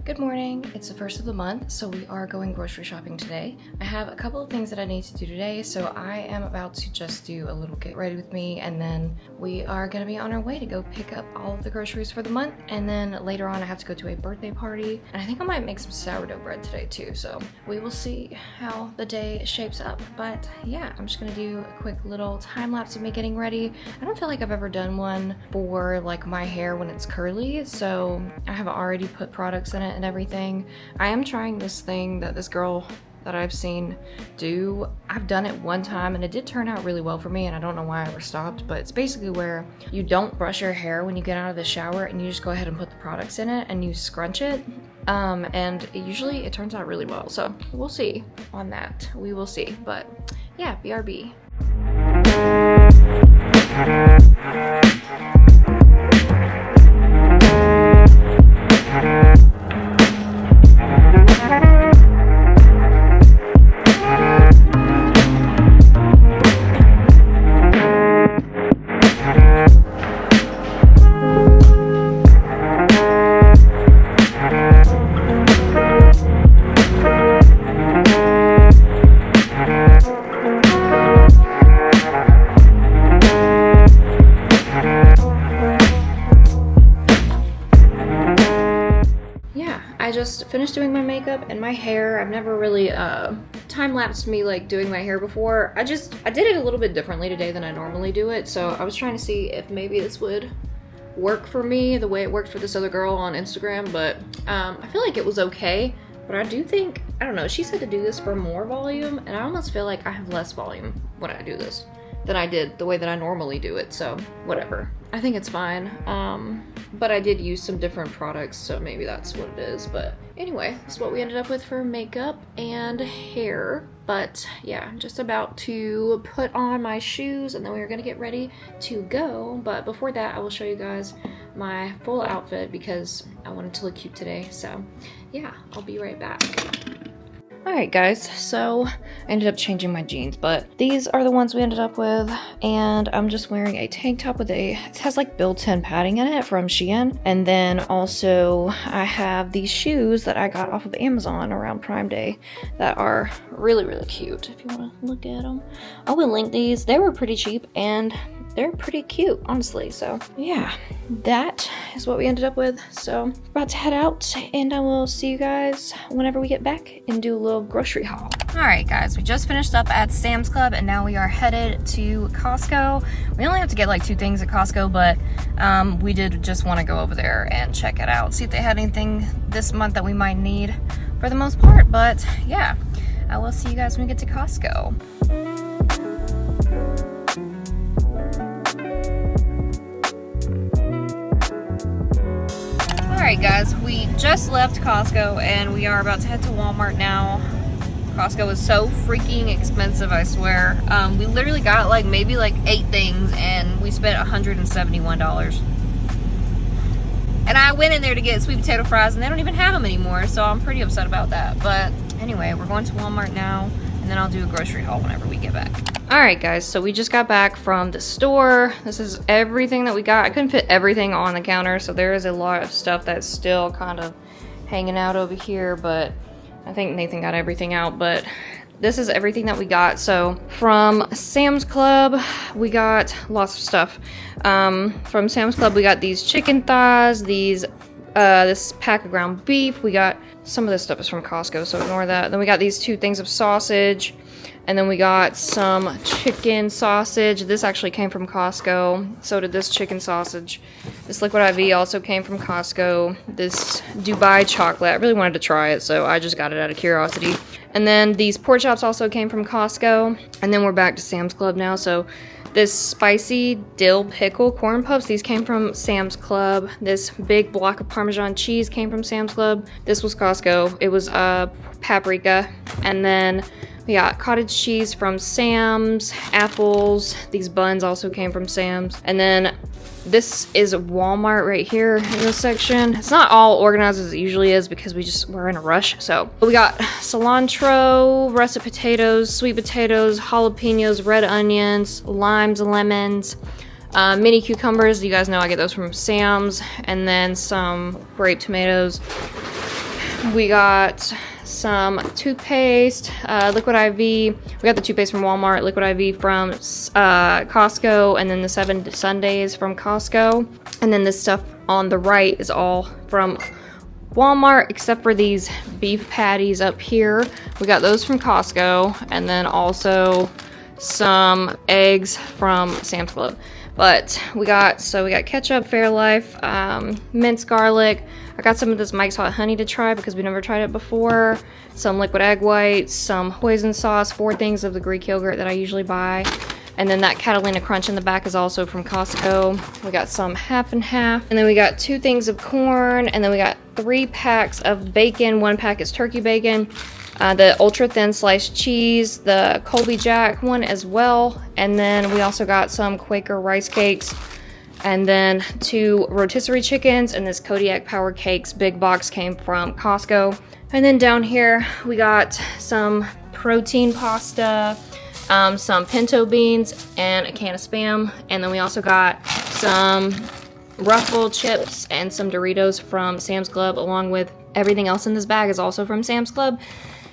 Good morning. It's the first of the month, so we are going grocery shopping today. I have a couple of things that I need to do today, so I am about to just do a little get ready with me, and then we are gonna be on our way to go pick up all of the groceries for the month. And then later on I have to go to a birthday party, and I think I might make some sourdough bread today too, so we will see how the day shapes up. But yeah, I'm just gonna do a quick little time lapse of me getting ready. I don't feel like I've ever done one for like my hair when it's curly, so I have already put products in it and everything. I am trying this thing that this girl that I've seen do. I've done it one time and it did turn out really well for me, and I don't know why I ever stopped, but it's basically where you don't brush your hair when you get out of the shower and you just go ahead and put the products in it and you scrunch it. And usually it turns out really well, so we'll see on that. We will see, but yeah, BRB. I just finished doing my makeup and my hair. I've never really time-lapsed me like doing my hair before. I did it a little bit differently today than I normally do it, so I was trying to see if maybe this would work for me the way it worked for this other girl on Instagram, but I feel like it was okay. But I do think, I don't know, she said to do this for more volume, and I almost feel like I have less volume when I do this than I did the way that I normally do it, so whatever. I think it's fine. But I did use some different products, so maybe that's what it is. But anyway, that's what we ended up with for makeup and hair. But yeah, I'm just about to put on my shoes and then we're gonna get ready to go. But before that, I will show you guys my full outfit because I wanted to look cute today. So yeah, I'll be right back. Alright guys, so I ended up changing my jeans, but these are the ones we ended up with, and I'm just wearing a tank top with it has like built-in padding in it from Shein, and then also I have these shoes that I got off of Amazon around Prime Day that are really, really cute if you want to look at them. I will link these. They were pretty cheap and they're pretty cute, honestly. So yeah, that is what we ended up with. So we're about to head out and I will see you guys whenever we get back and do a little grocery haul. All right guys, we just finished up at Sam's Club and now we are headed to Costco. We only have to get like 2 things at Costco, but we did just want to go over there and check it out, see if they had anything this month that we might need for the most part. But yeah, I will see you guys when we get to Costco. Alright guys, we just left Costco and we are about to head to Walmart now. Costco is so freaking expensive, I swear. We literally got like maybe like 8 things and we spent $171. And I went in there to get sweet potato fries and they don't even have them anymore, so I'm pretty upset about that. But anyway, we're going to Walmart now and then I'll do a grocery haul whenever we get back. Alright guys, so we just got back from the store. This is everything that we got. I couldn't fit everything on the counter, so there is a lot of stuff that's still kind of hanging out over here, but I think Nathan got everything out. But this is everything that we got. So from Sam's Club, we got lots of stuff. From Sam's Club, we got these chicken thighs, this pack of ground beef. We got some of this stuff is from Costco, so ignore that. Then we got these 2 things of sausage. And then we got some chicken sausage. This actually came from Costco. So did this chicken sausage. This liquid IV also came from Costco. This Dubai chocolate. I really wanted to try it, so I just got it out of curiosity. And then these pork chops also came from Costco. And then we're back to Sam's Club now. So this spicy dill pickle corn puffs, these came from Sam's Club. This big block of Parmesan cheese came from Sam's Club. This was Costco. It was paprika. And then we got cottage cheese from Sam's, apples. These buns also came from Sam's. And then this is Walmart right here in this section. It's not all organized as it usually is because we're in a rush. So we got cilantro, russet potatoes, sweet potatoes, jalapenos, red onions, limes, lemons, mini cucumbers. You guys know I get those from Sam's. And then some grape tomatoes. we got some toothpaste, Liquid IV. We got the toothpaste from Walmart, Liquid IV from Costco, and then the 7 Sundays from Costco. And then this stuff on the right is all from Walmart, except for these beef patties up here. We got those from Costco, and then also some eggs from Sam's Club. But we got ketchup, Fairlife, minced garlic. I got some of this Mike's Hot Honey to try because we never tried it before. Some liquid egg whites, some hoisin sauce, 4 things of the Greek yogurt that I usually buy. And then that Catalina Crunch in the back is also from Costco. We got some half and half. And then we got 2 things of corn. And then we got 3 packs of bacon. 1 pack is turkey bacon. The ultra thin sliced cheese, the Colby Jack one as well. And then we also got some Quaker rice cakes. And then 2 rotisserie chickens, and this Kodiak Power Cakes big box came from Costco. And then down here we got some protein pasta, some pinto beans, and a can of Spam. And then we also got some Ruffle chips and some Doritos from Sam's Club, along with everything else in this bag is also from Sam's Club.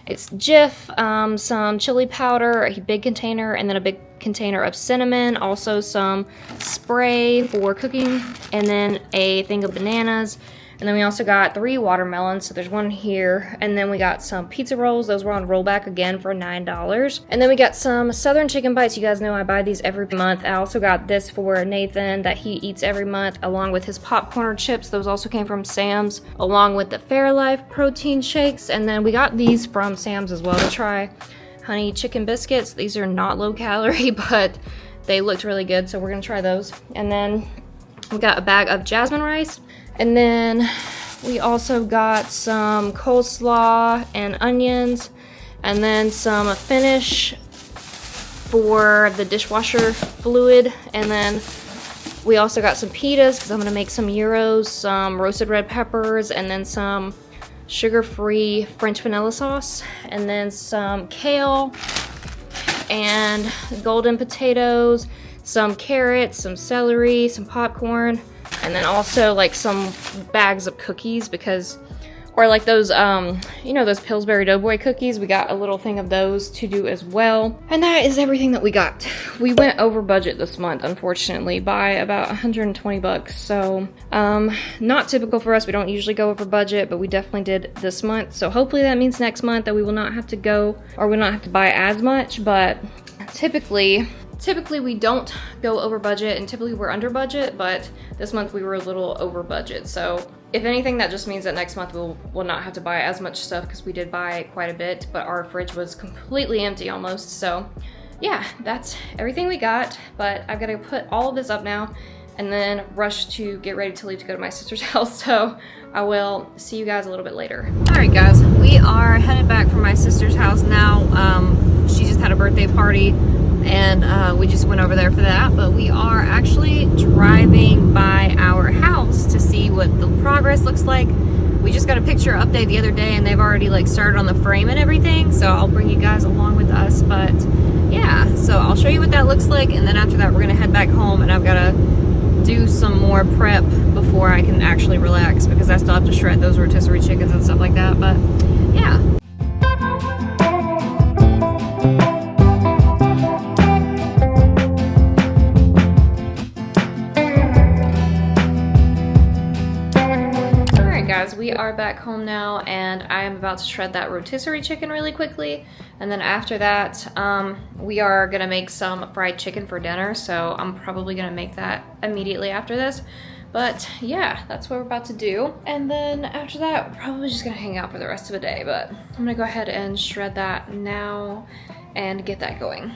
It's Jif, some chili powder, a big container, and then a big container of cinnamon, also some spray for cooking, and then a thing of bananas. And then we also got 3 watermelons, so there's 1 here. And then we got some pizza rolls. Those were on rollback again for $9. And then we got some Southern chicken bites. You guys know I buy these every month. I also got this for Nathan that he eats every month, along with his popcorn chips. Those also came from Sam's, along with the Fairlife protein shakes. And then we got these from Sam's as well to try. Honey chicken biscuits. These are not low calorie, but they looked really good, so we're gonna try those. And then we got a bag of jasmine rice. And then we also got some coleslaw and onions, and then some finish for the dishwasher fluid. And then we also got some pitas because I'm gonna make some gyros, some roasted red peppers, and then some sugar-free French vanilla sauce, and then some kale and golden potatoes, some carrots, some celery, some popcorn. And then also like some bags of cookies because, or like those, you know, those Pillsbury Doughboy cookies. We got a little thing of those to do as well. And that is everything that we got. We went over budget this month, unfortunately, by about 120 bucks. So, not typical for us. We don't usually go over budget, but we definitely did this month. So hopefully that means next month that we will not have to go, or we will not have to buy as much. But typically we don't go over budget, and typically we're under budget, but this month we were a little over budget. So if anything, that just means that next month we'll not have to buy as much stuff because we did buy quite a bit, but our fridge was completely empty almost. So yeah, that's everything we got, but I've got to put all of this up now and then rush to get ready to leave to go to my sister's house. So I will see you guys a little bit later. All right, guys, we are headed back from my sister's house now. She just had a birthday party, and we just went over there for that, but we are actually driving by our house to see what the progress looks like. We just got a picture update the other day, and they've already like started on the frame and everything, so I'll bring you guys along with us. But yeah, so I'll show you what that looks like, and then after that we're gonna head back home, and I've got to do some more prep before I can actually relax because I still have to shred those rotisserie chickens and stuff like that. But yeah. Guys, we are back home now, and I am about to shred that rotisserie chicken really quickly, and then after that we are gonna make some fried chicken for dinner, so I'm probably gonna make that immediately after this. But yeah, that's what we're about to do, and then after that we're probably just gonna hang out for the rest of the day. But I'm gonna go ahead and shred that now and get that going.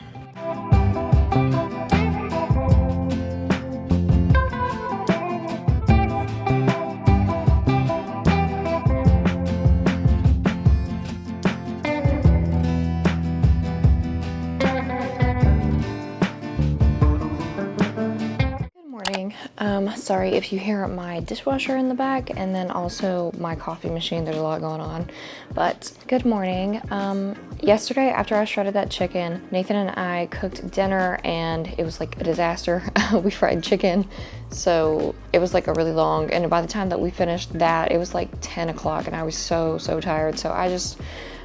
sorry if you hear my dishwasher in the back and then also my coffee machine. There's a lot going on. But good morning. Yesterday after I shredded that chicken, Nathan and I cooked dinner and it was like a disaster. We fried chicken, so it was like a really long, and by the time that we finished that, it was like 10 o'clock and I was so tired. So I just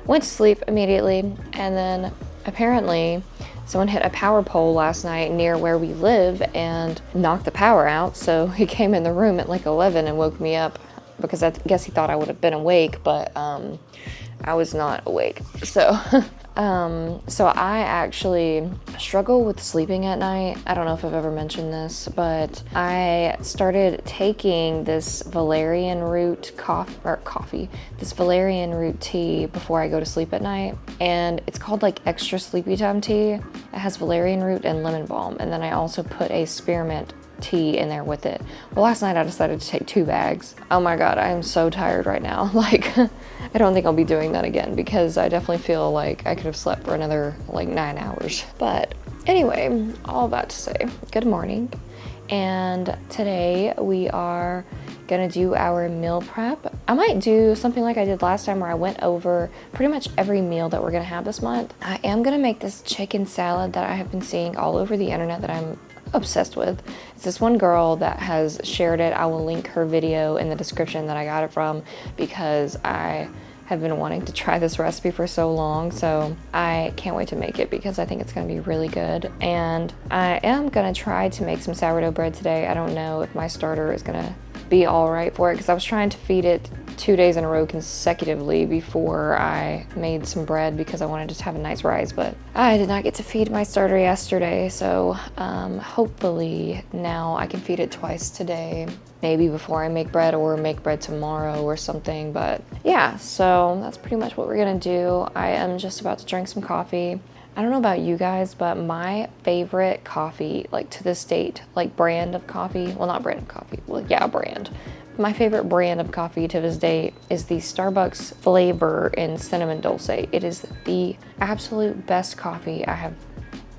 went to sleep immediately, and then apparently someone hit a power pole last night near where we live and knocked the power out. So he came in the room at like 11 and woke me up because I guess he thought I would have been awake, but I was not awake. So so I actually struggle with sleeping at night. I don't know if I've ever mentioned this, but I started taking this valerian root this valerian root tea before I go to sleep at night. And it's called like extra sleepy time tea. It has valerian root and lemon balm. And then I also put a spearmint tea in there with it. Well, last night I decided to take 2 bags. Oh my God, I am so tired right now. Like, I don't think I'll be doing that again because I definitely feel like I could have slept for another like 9 hours. But anyway, all about to say good morning. And today we are gonna do our meal prep. I might do something like I did last time where I went over pretty much every meal that we're gonna have this month. I am gonna make this chicken salad that I have been seeing all over the internet that I'm obsessed with. It's this one girl that has shared it. I will link her video in the description that I got it from because I have been wanting to try this recipe for so long, so I can't wait to make it because I think it's going to be really good. And I am going to try to make some sourdough bread today. I don't know if my starter is going to be all right for it because I was trying to feed it 2 days in a row consecutively before I made some bread because I wanted to have a nice rise, but I did not get to feed my starter yesterday, so hopefully now I can feed it twice today, maybe before I make bread or make bread tomorrow or something. But yeah, so that's pretty much what we're gonna do. I am just about to drink some coffee. I don't know about you guys, but my favorite coffee, like to this date, like brand of coffee, well, not brand of coffee, well, yeah, brand. My favorite brand of coffee to this day is the Starbucks flavor in cinnamon dulce. It is the absolute best coffee I have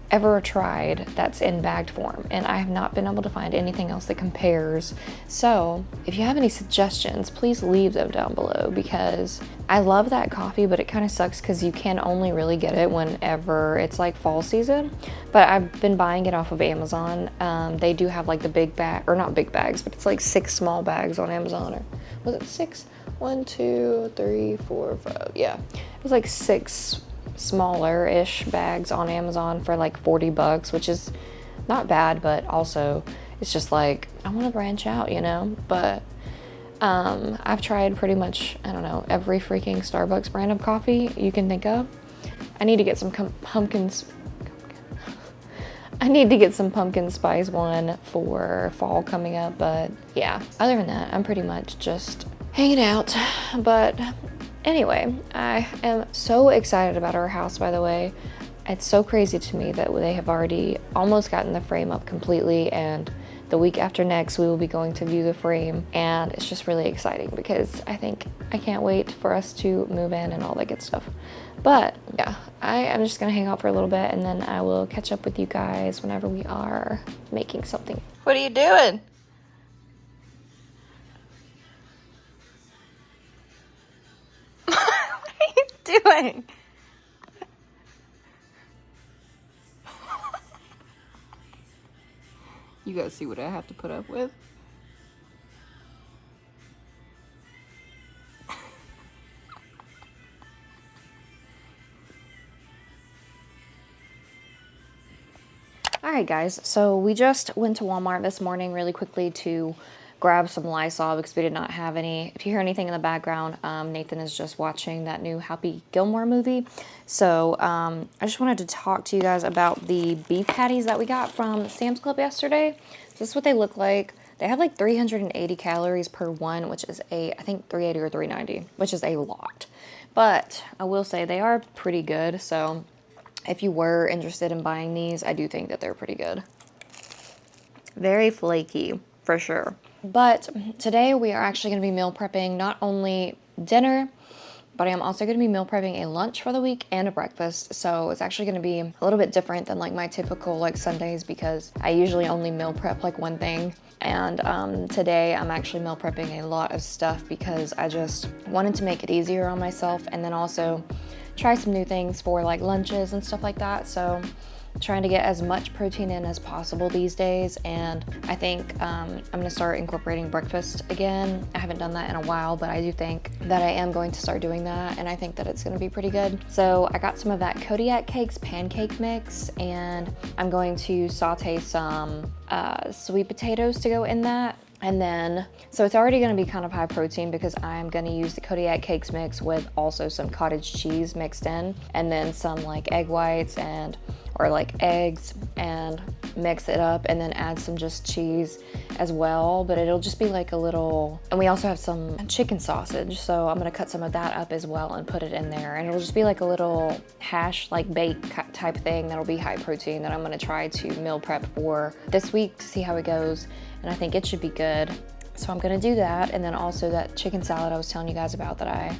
ever tried that's in bagged form, and I have not been able to find anything else that compares. So if you have any suggestions, please leave them down below because I love that coffee, but it kind of sucks because you can only really get it whenever it's like fall season. But I've been buying it off of Amazon. They do have like the big bag, or not big bags, but it's like 6 small bags on Amazon. Or was it 6? 1, 2, 3, 4, 5. Yeah, it was like 6 smaller-ish bags on Amazon for like $40, which is not bad, but also it's just like I want to branch out, you know. But I've tried pretty much, I don't know, every freaking Starbucks brand of coffee you can think of. I need to get some pumpkins. I need to get some pumpkin spice one for fall coming up, but yeah, other than that, I'm pretty much just hanging out. But anyway, I am so excited about our house, by the way. It's so crazy to me that they have already almost gotten the frame up completely, and the week after next we will be going to view the frame, and it's just really exciting because I can't wait for us to move in and all that good stuff. But yeah, I am just gonna hang out for a little bit and then I will catch up with you guys whenever we are making something. What are you doing? What are you doing? You guys see what I have to put up with? Alright guys, so we just went to Walmart this morning really quickly to grab some Lysol because we did not have any. If you hear anything in the background, Nathan is just watching that new Happy Gilmore movie. So I just wanted to talk to you guys about the beef patties that we got from Sam's Club yesterday. So this is what they look like. They have like 380 calories per one, which is I think 380 or 390, which is a lot. But I will say they are pretty good, so if you were interested in buying these, I do think that they're pretty good. Very flaky, for sure. But today we are actually going to be meal prepping not only dinner, but I am also going to be meal prepping a lunch for the week and a breakfast. So it's actually going to be a little bit different than like my typical like Sundays, because I usually only meal prep like one thing. And today I'm actually meal prepping a lot of stuff because I just wanted to make it easier on myself, and then also try some new things for like lunches and stuff like that. So trying to get as much protein in as possible these days, and I think I'm gonna start incorporating breakfast again. I haven't done that in a while, but I do think that I am going to start doing that, and I think that it's gonna be pretty good. So I got some of that Kodiak Cakes pancake mix, and I'm going to saute some sweet potatoes to go in that. And then, so it's already going to be kind of high protein because I'm going to use the Kodiak Cakes mix with also some cottage cheese mixed in, and then some like egg whites or like eggs, and mix it up, and then add some just cheese as well. But it'll just be like a little, and we also have some chicken sausage, so I'm going to cut some of that up as well and put it in there, and it'll just be like a little hash, like bake type thing that'll be high protein that I'm going to try to meal prep for this week to see how it goes. And I think it should be good. So I'm gonna do that, and then also that chicken salad I was telling you guys about that I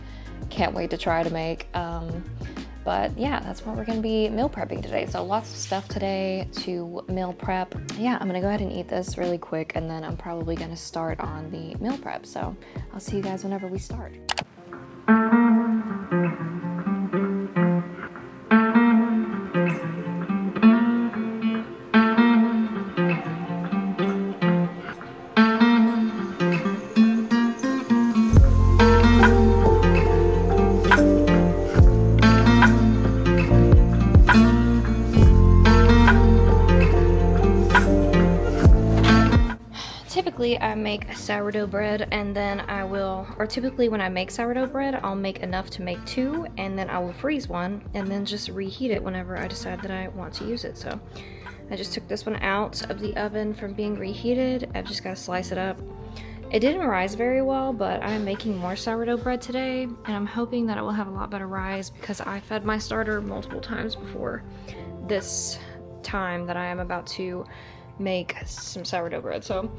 can't wait to try to make. But yeah, that's what we're gonna be meal prepping today. So lots of stuff today to meal prep. Yeah, I'm gonna go ahead and eat this really quick, and then I'm probably gonna start on the meal prep. So I'll see you guys whenever we start. Typically I make sourdough bread, and then typically when I make sourdough bread, I'll make enough to make 2, and then I will freeze one and then just reheat it whenever I decide that I want to use it. So I just took this one out of the oven from being reheated. I've just got to slice it up. It didn't rise very well, but I'm making more sourdough bread today, and I'm hoping that it will have a lot better rise because I fed my starter multiple times before this time that I am about to make some sourdough bread. So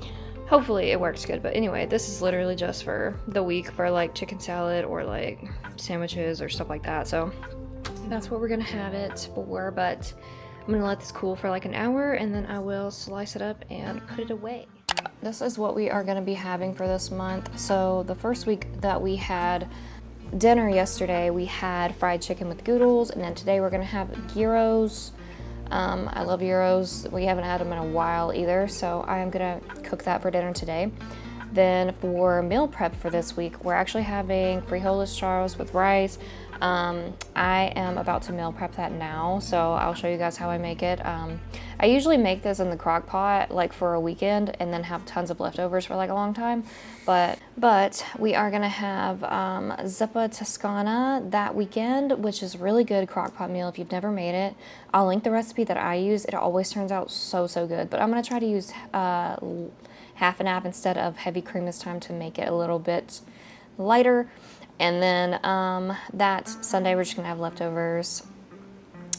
hopefully it works good. But anyway, this is literally just for the week for like chicken salad or like sandwiches or stuff like that. So that's what we're gonna have it for. But I'm gonna let this cool for like an hour, and then I will slice it up and put it away. This is what we are gonna be having for this month. So the first week that we had dinner yesterday, we had fried chicken with noodles, and then today we're gonna have gyros. I love gyros. We haven't had them in a while either, so I am gonna cook that for dinner today. Then for meal prep for this week, we're actually having frijoles charros with rice. I am about to meal prep that now, so I'll show you guys how I make it. I usually make this in the crock pot like for a weekend and then have tons of leftovers for like a long time. But we are gonna have zuppa toscana that weekend, which is really good crock pot meal if you've never made it. I'll link the recipe that I use. It always turns out so good, but I'm gonna try to use half and half instead of heavy cream this time to make it a little bit lighter. And then that Sunday we're just gonna have leftovers.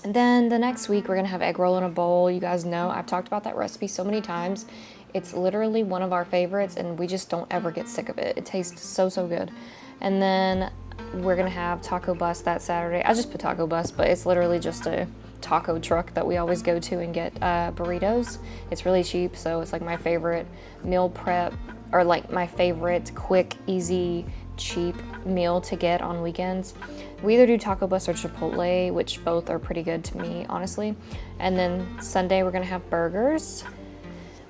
And then the next week we're gonna have egg roll in a bowl. You guys know I've talked about that recipe so many times. It's literally one of our favorites, and we just don't ever get sick of it. It tastes so good. And then we're gonna have taco bus that Saturday. I just put taco bus, but it's literally just a taco truck that we always go to and get burritos. It's really cheap, so it's like my favorite meal prep, or like my favorite quick, easy, cheap meal to get on weekends. We either do taco bus or Chipotle, which both are pretty good to me, honestly. And then Sunday we're gonna have burgers,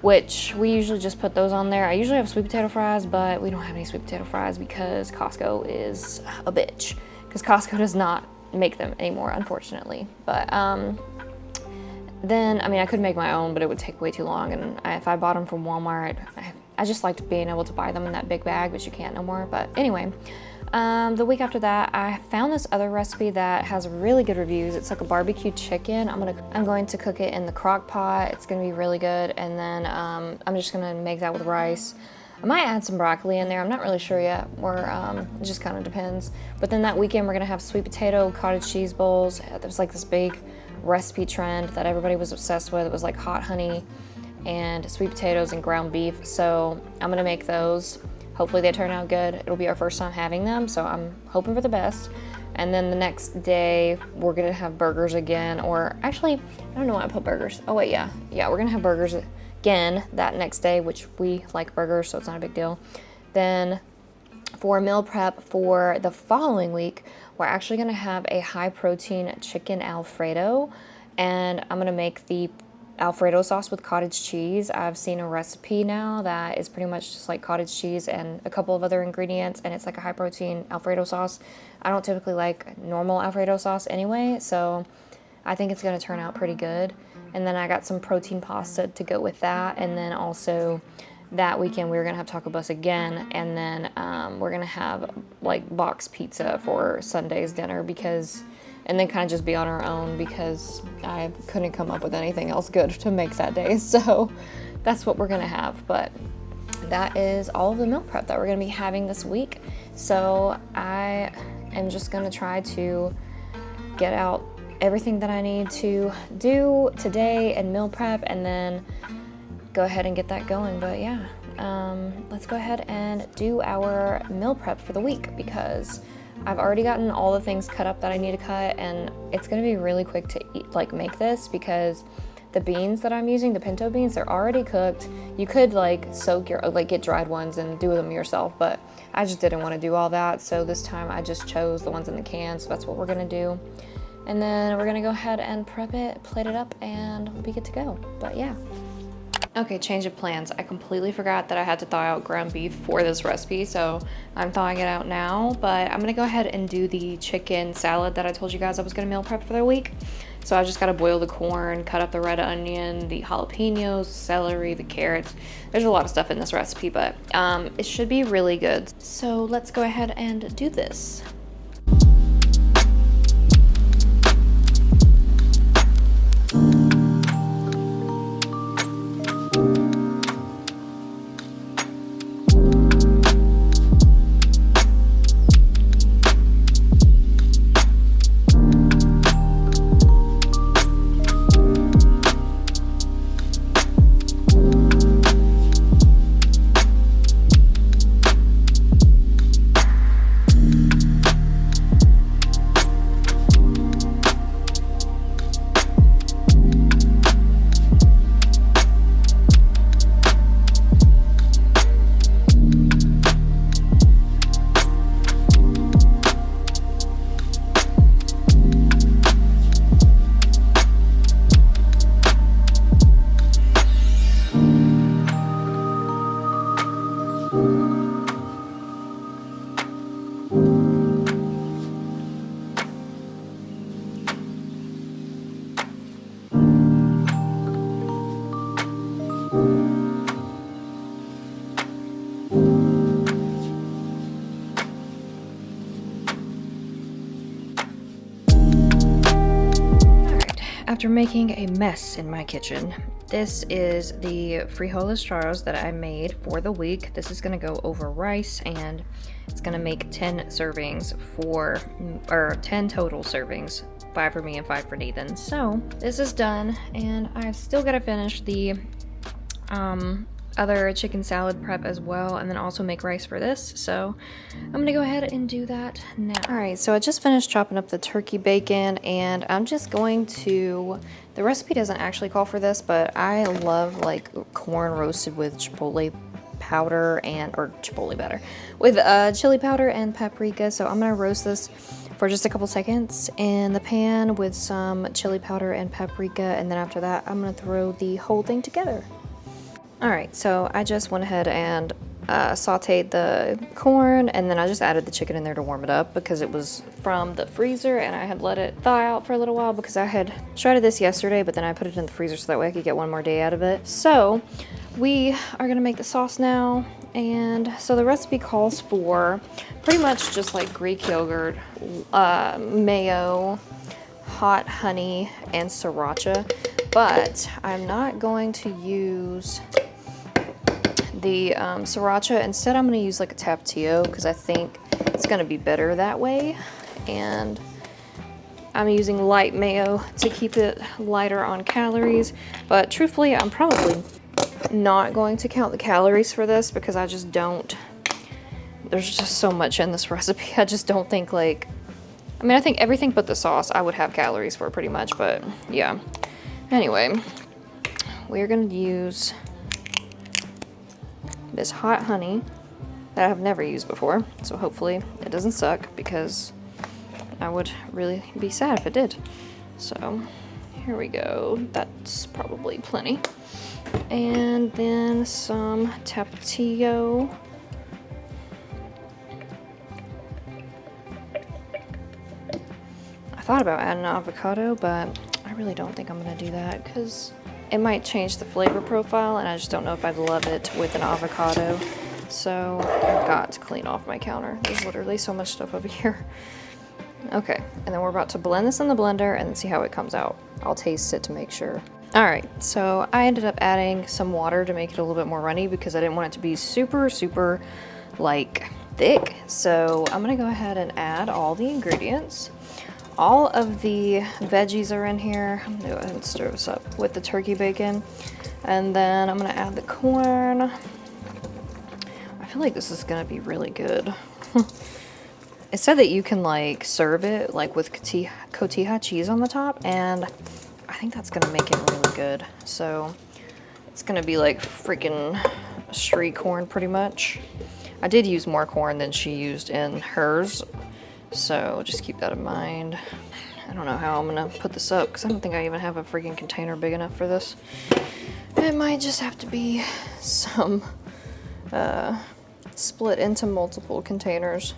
which we usually just put those on there. I usually have sweet potato fries, but we don't have any sweet potato fries because Costco is a bitch, because Costco does not make them anymore, unfortunately. But then, I mean, I could make my own, but it would take way too long, and if I bought them from Walmart, I just liked being able to buy them in that big bag, but you can't no more. But anyway, the week after that, I found this other recipe that has really good reviews. It's like a barbecue chicken. I'm going to cook it in the crock pot. It's gonna be really good. And then I'm just gonna make that with rice. I might add some broccoli in there. I'm not really sure yet, or it just kind of depends. But then that weekend we're gonna have sweet potato cottage cheese bowls. There's like this big recipe trend that everybody was obsessed with. It was like hot honey and sweet potatoes and ground beef. So I'm gonna make those. Hopefully they turn out good. It'll be our first time having them, so I'm hoping for the best. And then the next day, we're gonna have burgers again, or actually, I don't know why I put burgers. Oh wait, yeah, we're gonna have burgers again that next day, which we like burgers, so it's not a big deal. Then for meal prep for the following week, we're actually gonna have a high protein chicken Alfredo, and I'm gonna make the Alfredo sauce with cottage cheese. I've seen a recipe now that is pretty much just like cottage cheese and a couple of other ingredients, and it's like a high protein Alfredo sauce. I don't typically like normal Alfredo sauce anyway, so I think it's gonna turn out pretty good. And then I got some protein pasta to go with that, and then also that weekend we're gonna have taco bus again, and then we're gonna have like box pizza for Sunday's dinner, because and then kind of just be on our own because I couldn't come up with anything else good to make that day. So that's what we're gonna have. But that is all of the meal prep that we're gonna be having this week. So I am just gonna try to get out everything that I need to do today and meal prep, and then go ahead and get that going. But yeah, let's go ahead and do our meal prep for the week, because I've already gotten all the things cut up that I need to cut, and it's gonna be really quick to eat, like make this, because the beans that I'm using, the pinto beans, they're already cooked. You could like soak your, like get dried ones and do them yourself, but I just didn't want to do all that. So this time I just chose the ones in the can, so that's what we're gonna do. And then we're gonna go ahead and prep it, plate it up, and we'll be good to go. But yeah. Okay, change of plans. I completely forgot that I had to thaw out ground beef for this recipe, so I'm thawing it out now. But I'm gonna go ahead and do the chicken salad that I told you guys I was gonna meal prep for the week. So I just gotta boil the corn, cut up the red onion, the jalapenos, celery, the carrots. There's a lot of stuff in this recipe, but it should be really good. So let's go ahead and do this. After making a mess in my kitchen, this is the frijoles charros that I made for the week. This is gonna go over rice, and it's gonna make 10 servings for, or 10 total servings, 5 for me and 5 for Nathan. So this is done, and I've still gotta finish the other chicken salad prep as well, and then also make rice for this. So I'm gonna go ahead and do that now. All right, so I just finished chopping up the turkey bacon, and I'm just going to, the recipe doesn't actually call for this, but I love like corn roasted with chipotle powder or chipotle batter with chili powder and paprika. So I'm gonna roast this for just a couple seconds in the pan with some chili powder and paprika, and then after that I'm gonna throw the whole thing together. Alright, so I just went ahead and sauteed the corn, and then I just added the chicken in there to warm it up because it was from the freezer, and I had let it thaw out for a little while because I had shredded this yesterday, but then I put it in the freezer so that way I could get one more day out of it. So we are gonna make the sauce now, and so the recipe calls for pretty much just like Greek yogurt, mayo, hot honey, and sriracha, but I'm not going to use the sriracha. Instead, I'm going to use like a tapatio because I think it's going to be better that way. And I'm using light mayo to keep it lighter on calories. But truthfully, I'm probably not going to count the calories for this because I just don't There's just so much in this recipe. I just don't think like, I mean, I think everything but the sauce I would have calories for pretty much, but yeah. Anyway, we're gonna use this hot honey that I've never used before, so hopefully it doesn't suck, because I would really be sad if it did. So here we go. That's probably plenty. And then some Tapatio. I thought about adding avocado, but I really don't think I'm gonna do that because it might change the flavor profile, and I just don't know if I'd love it with an avocado. So I've got to clean off my counter. There's literally so much stuff over here. Okay, and then we're about to blend this in the blender and see how it comes out. I'll taste it to make sure. All right, so I ended up adding some water to make it a little bit more runny because I didn't want it to be super, super like thick. So I'm gonna go ahead and add all the ingredients. All of the veggies are in here. I'm gonna go ahead and stir this up with the turkey bacon. And then I'm gonna add the corn. I feel like this is gonna be really good. It said that you can like serve it like with cotija cheese on the top, and I think that's gonna make it really good. So it's gonna be like freaking street corn pretty much. I did use more corn than she used in hers, so just keep that in mind. I don't know how I'm gonna put this up because I don't think I even have a freaking container big enough for this. It might just have to be some split into multiple containers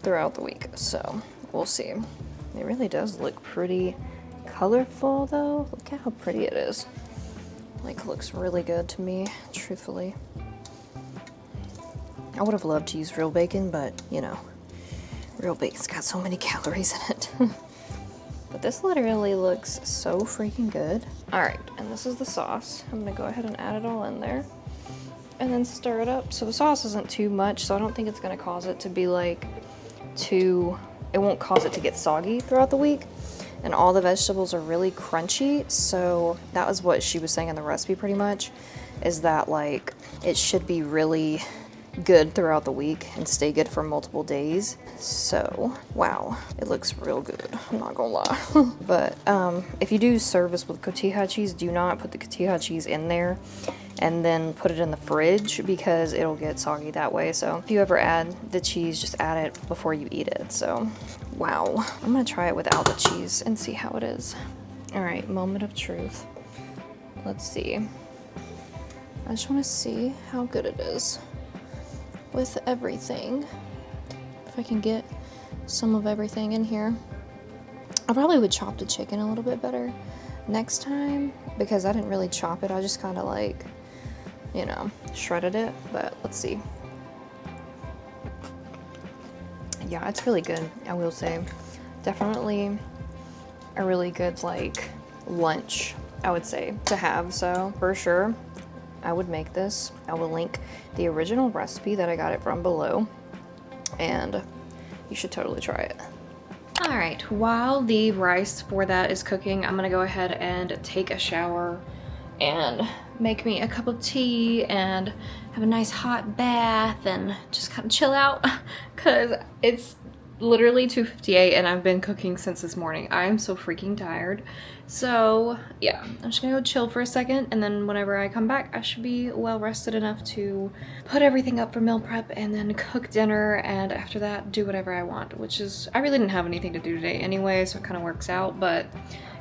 throughout the week, so we'll see. It really does look pretty colorful though. Look at how pretty it is. Like, looks really good to me, truthfully. I would have loved to use real bacon, but you know, real bacon's got so many calories in it. But this literally looks so freaking good. All right, and this is the sauce. I'm gonna go ahead and add it all in there and then stir it up. So the sauce isn't too much, so I don't think it's gonna cause it to be like it won't cause it to get soggy throughout the week. And all the vegetables are really crunchy, so that was what she was saying in the recipe pretty much, is that like it should be really good throughout the week and stay good for multiple days. So wow, it looks real good, I'm not gonna lie. But if you do serve this with cotija cheese, do not put the cotija cheese in there and then put it in the fridge because it'll get soggy that way. So if you ever add the cheese, just add it before you eat it. So wow, I'm gonna try it without the cheese and see how it is. All right, moment of truth. Let's see. I just want to see how good it is with everything. If I can get some of everything in here. I probably would chop the chicken a little bit better next time because I didn't really chop it. I just kind of like, you know, shredded it, but let's see. Yeah, it's really good, I will say. Definitely a really good like lunch, I would say, to have. So for sure I would make this. I will link the original recipe that I got it from below, and you should totally try it. All right, while the rice for that is cooking, I'm gonna go ahead and take a shower and make me a cup of tea and have a nice hot bath and just kind of chill out because it's literally 2:58 and I've been cooking since this morning. I am so freaking tired. So yeah, I'm just gonna go chill for a second, and then whenever I come back, I should be well rested enough to put everything up for meal prep and then cook dinner, and after that do whatever I want, which is, I really didn't have anything to do today anyway, so it kind of works out. But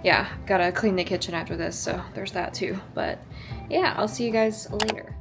yeah, gotta clean the kitchen after this, so there's that too. But yeah, I'll see you guys later.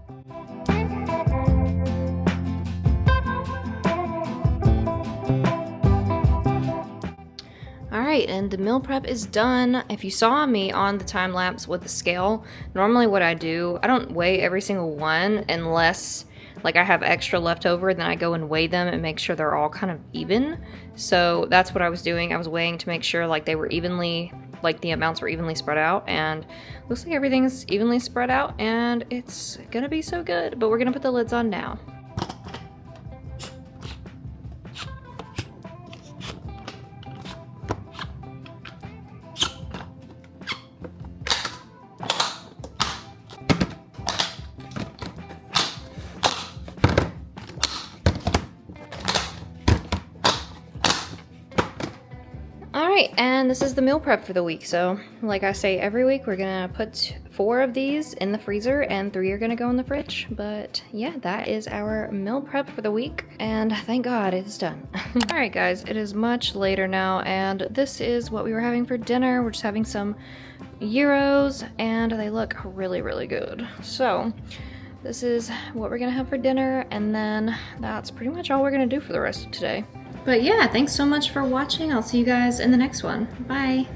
Alright, and the meal prep is done. If you saw me on the time lapse with the scale, normally what I do, I don't weigh every single one unless like I have extra left over, then I go and weigh them and make sure they're all kind of even. So that's what I was doing. I was weighing to make sure like they were evenly, like the amounts were evenly spread out, and looks like everything's evenly spread out and it's gonna be so good. But we're gonna put the lids on now. All right, and this is the meal prep for the week. So like I say every week, we're gonna put 4 of these in the freezer and 3 are gonna go in the fridge. But yeah, that is our meal prep for the week, and thank God it's done. All right guys, it is much later now, and this is what we were having for dinner. We're just having some gyros, and they look really, really good. So this is what we're gonna have for dinner, and then that's pretty much all we're gonna do for the rest of today. But yeah, thanks so much for watching. I'll see you guys in the next one. Bye.